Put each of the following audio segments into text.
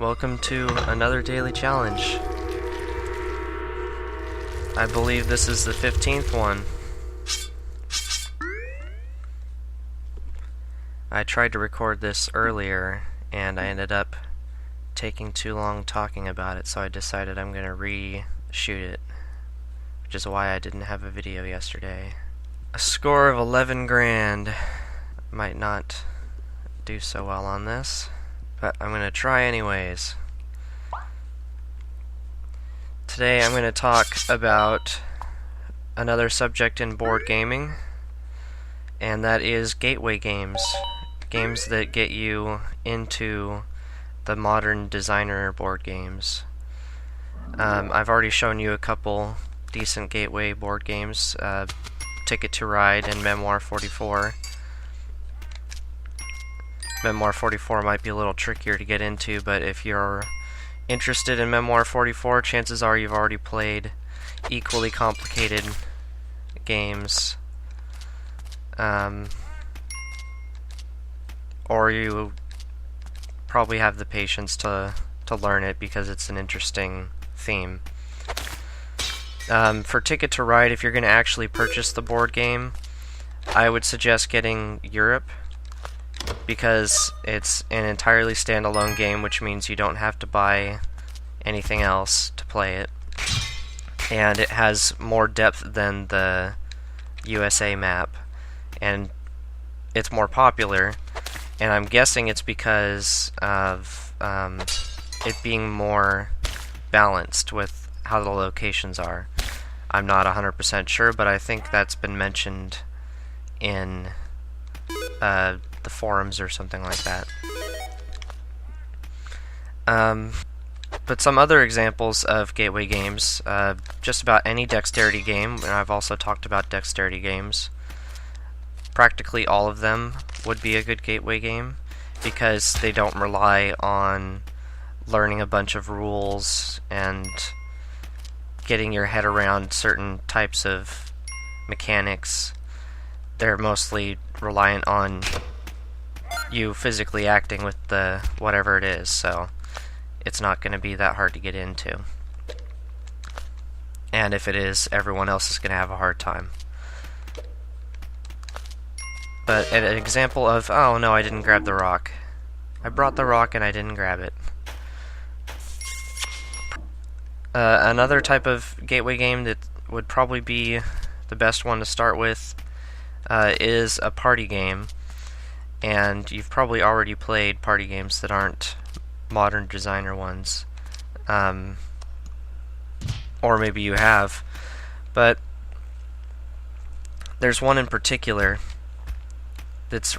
welcome to another daily challenge. I believe this is the 15th one. I tried to record this earlier and I ended up taking too long talking about it, so I decided I'm gonna reshoot it, which is why I didn't have a video yesterday. A score of 11 grand. Might not do so well on this, but I'm gonna try anyways. Today I'm gonna talk about another subject in board gaming, and that is gateway games. Games that get you into the modern designer board games. I've already shown you a couple decent gateway board games, Ticket to Ride and Memoir 44. Memoir 44 might be a little trickier to get into, but if you're interested in Memoir 44, chances are you've already played equally complicated games. Or you probably have the patience to learn it because it's an interesting theme. For Ticket to Ride, if you're going to actually purchase the board game, I would suggest getting Europe, because it's an entirely standalone game, which means you don't have to buy anything else to play it. And it has more depth than the USA map, and it's more popular, and I'm guessing it's because of it being more balanced with how the locations are. I'm not 100% sure, but I think that's been mentioned in the forums or something like that. But some other examples of gateway games, just about any dexterity game, and I've also talked about dexterity games. Practically all of them would be a good gateway game because they don't rely on learning a bunch of rules and getting your head around certain types of mechanics. They're mostly reliant on you physically acting with the whatever it is, so it's not going to be that hard to get into. And if it is, everyone else is going to have a hard time. But an example of, oh no, I didn't grab the rock. I brought the rock and I didn't grab it. Another type of gateway game that would probably be the best one to start with is a party game. And you've probably already played party games that aren't modern designer ones. Or maybe you have. But there's one in particular that's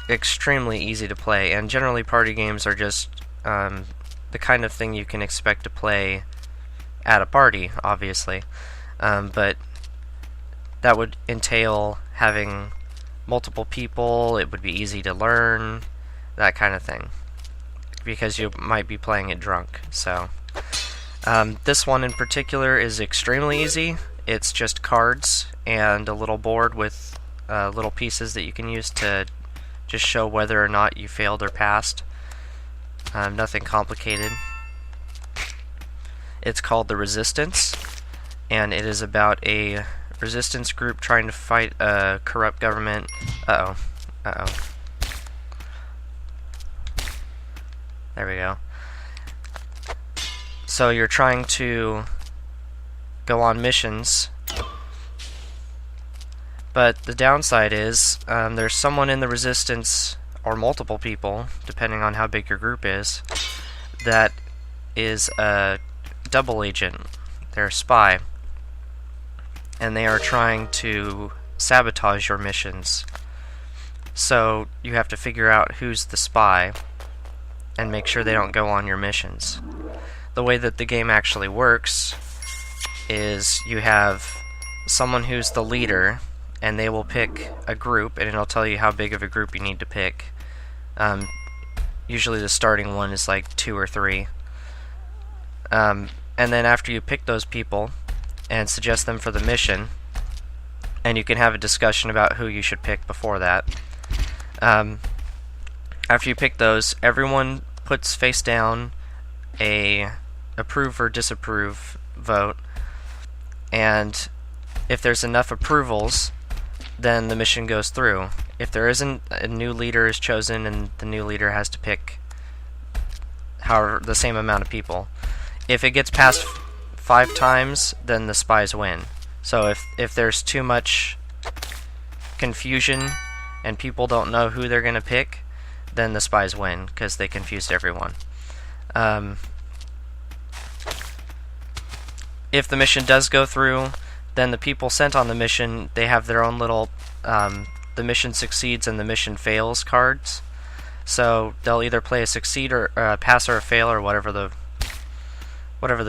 extremely easy to play, and generally party games are just the kind of thing you can expect to play at a party, obviously. But that would entail having multiple people, it would be easy to learn, that kind of thing, because you might be playing it drunk. So this one in particular is extremely easy. It's just cards and a little board with little pieces that you can use to just show whether or not you failed or passed. Nothing complicated. It's called The Resistance, and it is about a resistance group trying to fight a corrupt government. Uh-oh. There we go. So you're trying to go on missions, but the downside is there's someone in the resistance, or multiple people, depending on how big your group is, that is a double agent. They're a spy, and they are trying to sabotage your missions. So you have to figure out who's the spy and make sure they don't go on your missions. The way that the game actually works is you have someone who's the leader, and they will pick a group, and it'll tell you how big of a group you need to pick. Usually the starting one is like 2 or 3. And then after you pick those people and suggest them for the mission, and you can have a discussion about who you should pick before that. After you pick those, everyone puts face down a approve or disapprove vote, and if there's enough approvals, then the mission goes through. If there isn't, a new leader is chosen, and the new leader has to pick however the same amount of people. If it gets past 5 times, then the spies win. So if there's too much confusion and people don't know who they're going to pick, then the spies win because they confused everyone. If the mission does go through, then the people sent on the mission, they have their own little the mission succeeds and the mission fails cards. So they'll either play a succeed or pass or a fail, or whatever the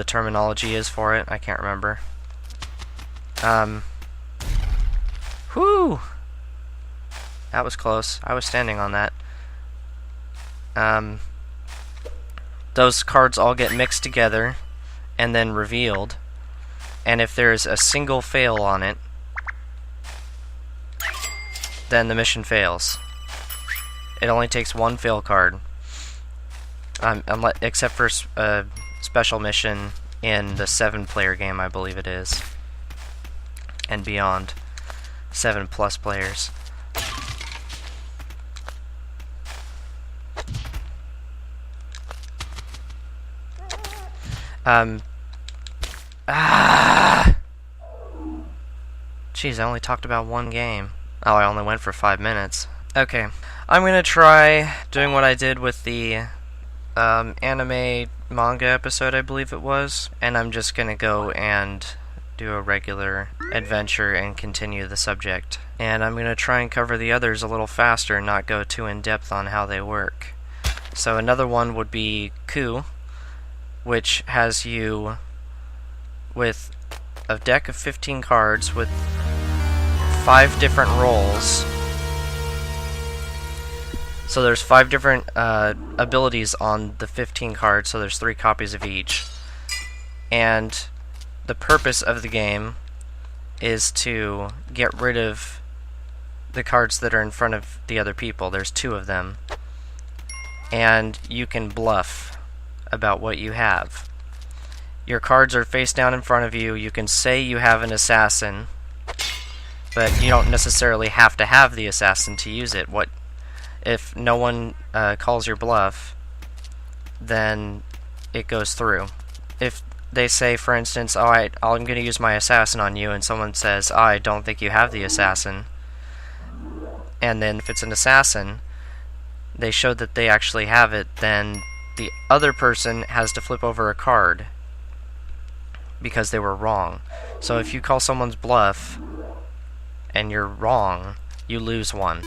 terminology is for it. I can't remember. Whew! That was close. I was standing on that. Those cards all get mixed together and then revealed. And if there's a single fail on it, then the mission fails. It only takes one fail card, except for a special mission in the 7-player game, I believe it is, and beyond, 7+ players. Jeez, I only talked about one game. Oh, I only went for 5 minutes. Okay, I'm gonna try doing what I did with the anime manga episode, I believe it was, and I'm just gonna go and do a regular adventure and continue the subject. And I'm gonna try and cover the others a little faster and not go too in depth on how they work. So another one would be Coup, which has you with a deck of 15 cards with 5 different roles. So there's 5 different abilities on the 15 cards, so there's 3 copies of each. And the purpose of the game is to get rid of the cards that are in front of the other people. There's 2 of them. And you can bluff about what you have. Your cards are face down in front of you. You can say you have an assassin, but you don't necessarily have to have the assassin to use it. If no one calls your bluff, then it goes through. If they say, for instance, alright, I'm going to use my assassin on you, and someone says, I don't think you have the assassin, and then if it's an assassin, they show that they actually have it, then the other person has to flip over a card because they were wrong. So if you call someone's bluff and you're wrong, you lose 1.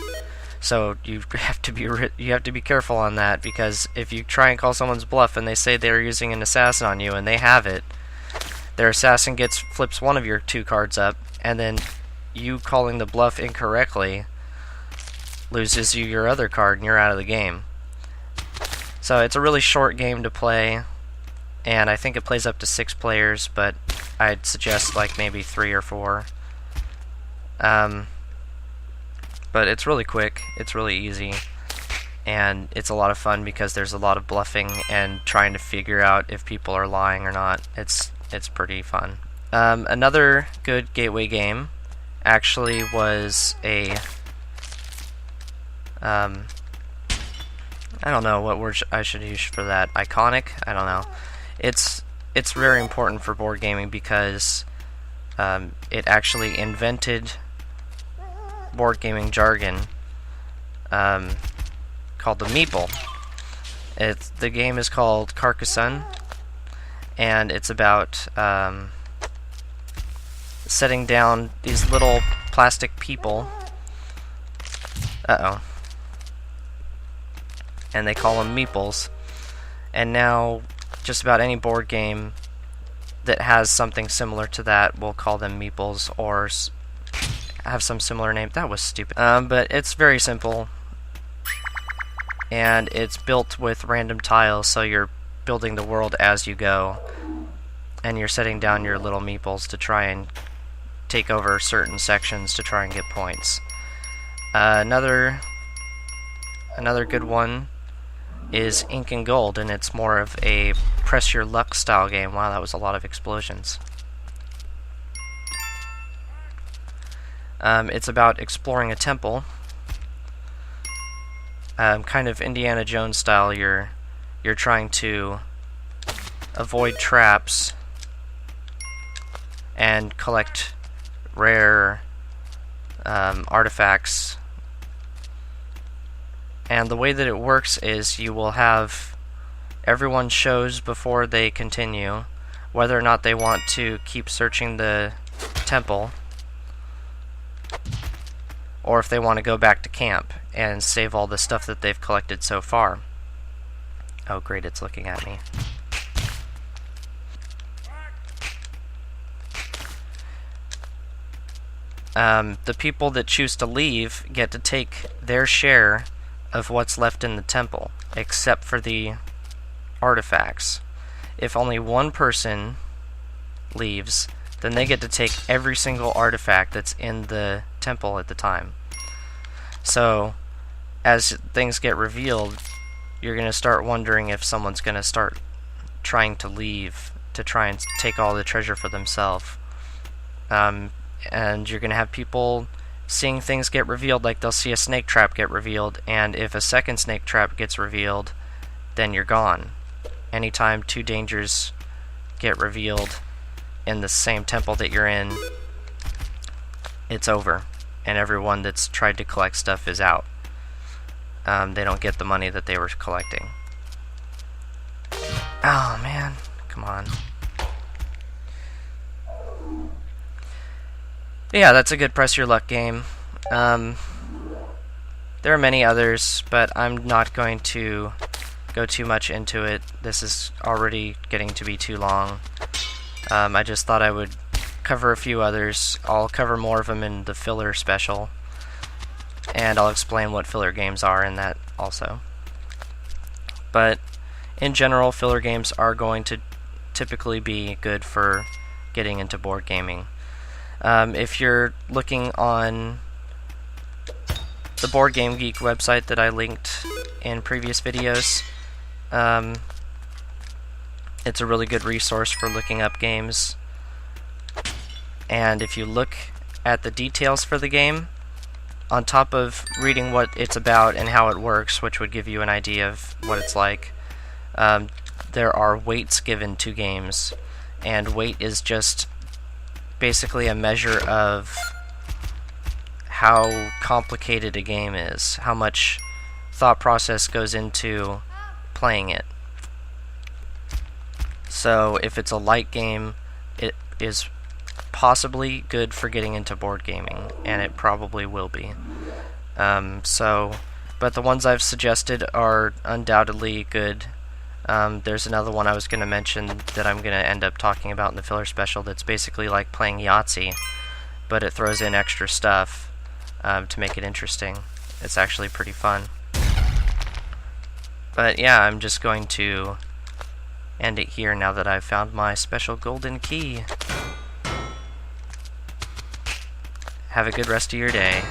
So you have to be careful on that, because if you try and call someone's bluff and they say they're using an assassin on you and they have it, their assassin flips one of your 2 cards up, and then you calling the bluff incorrectly loses you your other card and you're out of the game. So it's a really short game to play, and I think it plays up to 6 players, but I'd suggest like maybe 3 or 4. But it's really quick, it's really easy, and it's a lot of fun because there's a lot of bluffing and trying to figure out if people are lying or not. It's pretty fun. Another good gateway game actually was a I don't know what word I should use for that. Iconic? I don't know. It's very important for board gaming because it actually invented board gaming jargon called the meeple. The game is called Carcassonne, and it's about setting down these little plastic people. And they call them meeples. And now just about any board game that has something similar to that will call them meeples or have some similar name. That was stupid. But it's very simple, and it's built with random tiles, so you're building the world as you go, and you're setting down your little meeples to try and take over certain sections to try and get points. Another good one is Ink and Gold, and it's more of a press your luck style game. Wow, that was a lot of explosions. It's about exploring a temple, kind of Indiana Jones style. You're trying to avoid traps and collect rare artifacts. And the way that it works is you will have everyone shows before they continue whether or not they want to keep searching the temple, or if they want to go back to camp and save all the stuff that they've collected so far. Oh great, it's looking at me. The people that choose to leave get to take their share of what's left in the temple, except for the artifacts. If only one person leaves, then they get to take every single artifact that's in the temple at the time. So, as things get revealed, you're going to start wondering if someone's going to start trying to leave to try and take all the treasure for themselves. And you're going to have people seeing things get revealed, like they'll see a snake trap get revealed, and if a second snake trap gets revealed, then you're gone. Anytime two dangers get revealed in the same temple that you're in, it's over, and everyone that's tried to collect stuff is out. They don't get the money that they were collecting. Oh man, come on. Yeah, that's a good press your luck game. There are many others, but I'm not going to go too much into it. This is already getting to be too long. I just thought I would cover a few others. I'll cover more of them in the filler special, and I'll explain what filler games are in that also. But in general, filler games are going to typically be good for getting into board gaming. If you're looking on the Board Game Geek website that I linked in previous videos, it's a really good resource for looking up games. And if you look at the details for the game, on top of reading what it's about and how it works, which would give you an idea of what it's like, there are weights given to games, and weight is just basically a measure of how complicated a game is, how much thought process goes into playing it. So if it's a light game, it is possibly good for getting into board gaming, and it probably will be. But the ones I've suggested are undoubtedly good. There's another one I was going to mention that I'm going to end up talking about in the filler special that's basically like playing Yahtzee, but it throws in extra stuff to make it interesting. It's actually pretty fun. But yeah, I'm just going to end it here now that I've found my special golden key. Have a good rest of your day.